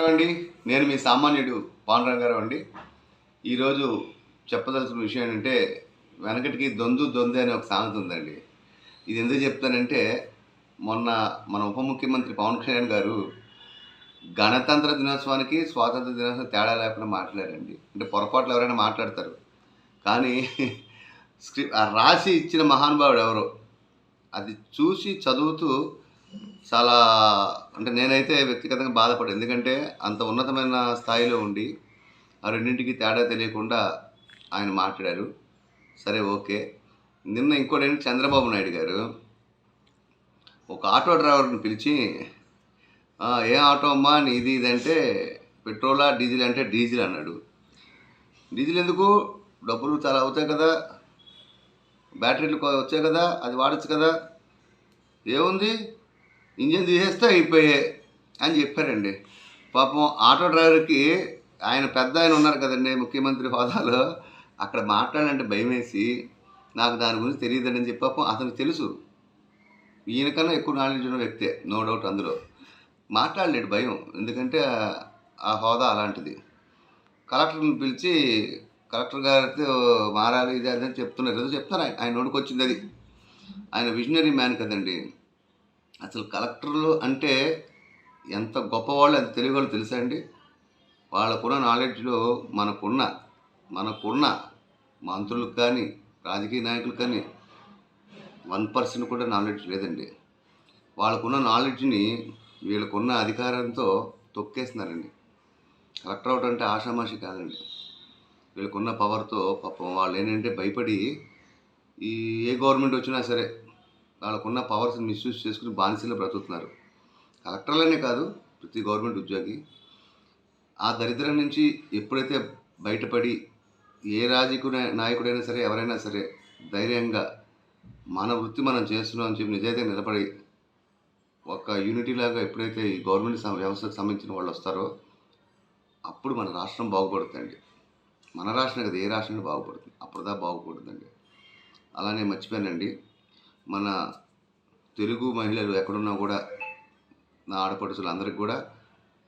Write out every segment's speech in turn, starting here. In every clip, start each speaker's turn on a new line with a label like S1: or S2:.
S1: అండి, నేను మీ సామాన్యుడు పాండురంగారావు అండి. ఈరోజు చెప్పదలసిన విషయం ఏంటంటే, వెనకటికి దొందు దొందే అనే ఒక సామెత ఉందండి. ఇది ఎందుకు చెప్తానంటే, మొన్న మన ఉప ముఖ్యమంత్రి పవన్ కళ్యాణ్ గారు గణతంత్ర దినోత్సవానికి స్వాతంత్ర దినోత్సవం తేడా లేకుండా మాట్లాడారండి. అంటే పొరపాట్లు ఎవరైనా మాట్లాడతారు, కానీ రాసి ఇచ్చిన మహానుభావుడు ఎవరో అది చూసి చదువుతూ చాలా, అంటే నేనైతే వ్యక్తిగతంగా బాధపడ్డాను. ఎందుకంటే అంత ఉన్నతమైన స్థాయిలో ఉండి ఆ రెండింటికి తేడా తెలియకుండా ఆయన మాట్లాడారు. సరే, ఓకే. నిన్న ఇంకోటి చంద్రబాబు నాయుడు గారు ఒక ఆటో డ్రైవర్ని పిలిచి, ఏ ఆటో అమ్మా నీది ఇదంటే పెట్రోలా డీజిల్ అంటే డీజిల్ అన్నాడు. డీజిల్ ఎందుకు, డబ్బులు చాలా అవుతాయి కదా, బ్యాటరీలు వచ్చాయి కదా, అది వాడచ్చు కదా, ఏముంది ఇంజిన్ తీసేస్తే అయిపోయే అని చెప్పారండి. పాపం ఆటో డ్రైవర్కి ఆయన పెద్ద ఆయన ఉన్నారు కదండి ముఖ్యమంత్రి హోదాలో, అక్కడ మాట్లాడాలంటే భయం వేసి, నాకు దాని గురించి తెలియదని చెప్పి పాపం అతనికి తెలుసు, ఈయనకన్నా ఎక్కువ నాలెడ్జ్ ఉన్న వ్యక్తే, నో డౌట్. అందులో మాట్లాడలేడు, భయం. ఎందుకంటే ఆ హోదా అలాంటిది. కలెక్టర్ని పిలిచి, కలెక్టర్ గారితో మారాలి ఇది అదని చెప్తున్నారు. ఏదో చెప్తారు, ఆయన నోటికి వచ్చింది అది. ఆయన విజనరీ మ్యాన్ కదండి. అసలు కలెక్టర్లు అంటే ఎంత గొప్పవాళ్ళు, ఎంత తెలియవాళ్ళు తెలుసా అండి. వాళ్ళకున్న నాలెడ్జ్లో మనకున్న మంత్రులకు కానీ రాజకీయ నాయకులకు కానీ 1% కూడా నాలెడ్జ్ లేదండి. వాళ్ళకున్న నాలెడ్జ్ని వీళ్ళకున్న అధికారంతో తొక్కేస్తున్నారండి. కలెక్టర్ అవడం అంటే ఆషామాషి కాదండి. వీళ్ళకున్న పవర్తో పాపం వాళ్ళు ఏంటంటే భయపడి ఏ గవర్నమెంట్ వచ్చినా సరే వాళ్ళకున్న పవర్స్ని మిస్యూజ్ చేసుకుని బానిసలో బ్రతుకుతున్నారు. కలెక్టర్లనే కాదు, ప్రతి గవర్నమెంట్ ఉద్యోగి ఆ దరిద్రం నుంచి ఎప్పుడైతే బయటపడి ఏ రాజకీయ నాయకుడైనా సరే, ఎవరైనా సరే ధైర్యంగా మన వృత్తి మనం చేస్తున్నాం అని చెప్పి నిజాయితీగా నిలబడి ఒక యూనిటీలాగా ఎప్పుడైతే ఈ గవర్నమెంట్ వ్యవస్థకు సంబంధించిన వాళ్ళు వస్తారో అప్పుడు మన రాష్ట్రం బాగుపడుతుందండి. మన రాష్ట్రం కదా, ఏ రాష్ట్రం బాగుపడుతుంది, అప్పుడుదా బాగుపడుతుందండి. అలానే మర్చిపోయానండి, మన తెలుగు మహిళలు ఎక్కడున్నా కూడా నా ఆడపడుచులందరికీ కూడా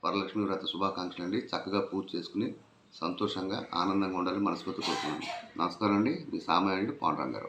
S1: వరలక్ష్మి వ్రత శుభాకాంక్షలు అండి. చక్కగా పూజ చేసుకుని సంతోషంగా ఆనందంగా ఉండాలని మనస్ఫూర్తి కోరుతున్నాను. నమస్కారం అండి, మీ సామాన్యుడు పాండురంగారావు.